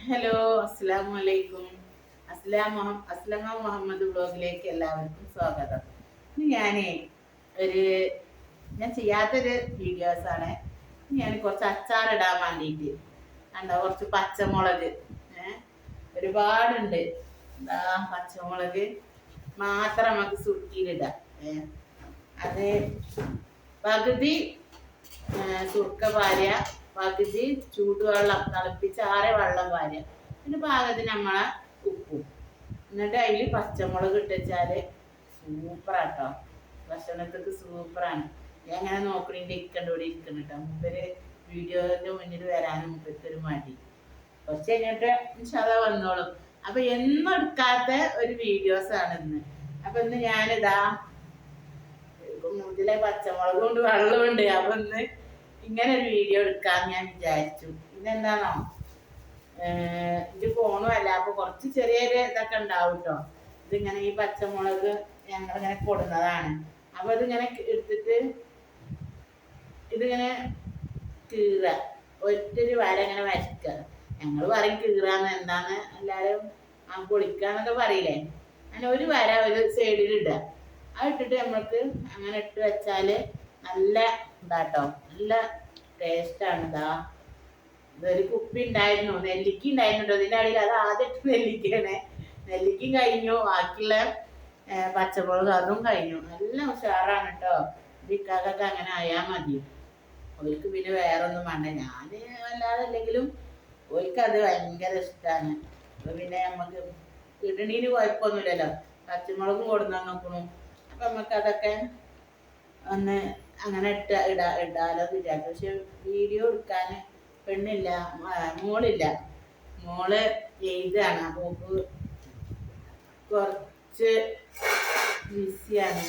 Hello, അസ്സലാമു അലൈക്കും. അസ്ലമ മുഹമ്മദ് ബ്ലോഗിലേക്ക് എല്ലാവർക്കും സ്വാഗതം. ഇന്ന് ഒരു ഞാൻ ചെയ്യാത്തൊരു വീഡിയോസാണ്. ഞാൻ കുറച്ച് അച്ചാറിടാൻ വേണ്ടിയിട്ട് കുറച്ച് പച്ചമുളക് ഒരുപാടുണ്ട്. പച്ചമുളക് മാത്രം നമുക്ക് സുർക്കിയിലിടാം. അത് പകുതി സുർക്ക പാര്യ, പകുതി ചൂടുവെള്ളം തിളപ്പിച്ചാറിയ വെള്ളം പാര്യ, പിന്നെ പാകത്തിന് നമ്മളെ ഉപ്പും. എന്നിട്ട് അതിൽ പച്ചമുളക് ഇട്ടുവെച്ചാൽ സൂപ്പറാട്ടോ. ഭക്ഷണത്തേക്ക് സൂപ്പറാണ്. ഞാൻ അങ്ങനെ നോക്കണിൻ്റെ ഇരിക്കണ്ടോടെ ഇരിക്കണം കേട്ടോ. മുമ്പര് വീഡിയോന്റെ മുന്നിൽ വരാനും മുമ്പത്തൊരു മടി. കുറച്ച് കഴിഞ്ഞിട്ട് ഇൻഷാല്ലാ വന്നോളും. അപ്പൊ എന്നും എടുക്കാത്ത ഒരു വീഡിയോസാണ് ഇന്ന്. അപ്പൊ ഇന്ന് ഞാനിതാ ഇതിലെ പച്ചമുളക് കൊണ്ട് വെള്ളമുണ്ട്. അപ്പൊ ഇന്ന് ഇങ്ങനെ ഒരു വീഡിയോ എടുക്കാന്ന് ഞാൻ വിചാരിച്ചു. ഇതെന്താണോ, ഇത് ഫോണും അല്ല, അപ്പൊ കുറച്ച് ചെറിയൊരു ഇതൊക്കെ ഉണ്ടാവും കേട്ടോ. ഇതിങ്ങനെ ഈ പച്ചമുളക് ഞങ്ങളിങ്ങനെ കൊടുന്നതാണ്. അപ്പൊ ഇതിങ്ങനെ എടുത്തിട്ട് ഇതിങ്ങനെ കീറുക, ഒറ്റൊരു വര ഇങ്ങനെ വരയ്ക്കുക. ഞങ്ങൾ പറയും കീറാന്ന്, എന്താന്ന് എല്ലാവരും പൊളിക്കാന്നൊക്കെ പറയില്ലേ. അങ്ങനെ ഒരു വര ഒരു സൈഡിൽ ഇടുക. അത് ഇട്ടിട്ട് നമ്മൾക്ക് അങ്ങനെ ഇട്ട് വെച്ചാൽ നല്ല ഇതാട്ടോ, നല്ല ടേസ്റ്റാണ്. ഇതൊരു കുപ്പി ഉണ്ടായിരുന്നു, നെല്ലിക്ക ഉണ്ടായിരുന്നു. ഇതിൻ്റെ അടിയിൽ അത് ആദ്യം നെല്ലിക്കയാണ്. നെല്ലിക്കും കഴിഞ്ഞു, ബാക്കിയുള്ള പച്ചമുളക് അതും കഴിഞ്ഞു. നല്ല ഉഷാറാണ് കേട്ടോ. ഇക്കാക്കൊക്കെ അങ്ങനെ ആയാൽ മതി. ഓർക്ക് പിന്നെ വേറൊന്നും വേണ്ട. ഞാൻ അല്ലാതെ അല്ലെങ്കിലും ഓർക്ക് അത് ഭയങ്കര ഇഷ്ടമാണ്. അപ്പൊ പിന്നെ നമുക്ക് ഇടണീന് കുഴപ്പമൊന്നുമില്ലല്ലോ. പച്ചമുളകും കൊടുന്നാൻ നോക്കണു. അപ്പൊ നമുക്ക് അതൊക്കെ ഒന്ന് അങ്ങനെ ഇടാലോ വിചാരിച്ചു. പക്ഷെ വീഡിയോ എടുക്കാൻ പെണ്ണില്ല, മോളില്ല. മോള് എഴുതാണ്. അപ്പോൾ കുറച്ച് ബിസിയാണ്.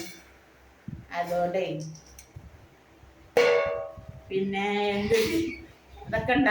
അതുകൊണ്ടേ പിന്നെ എന്ത് അതൊക്കെ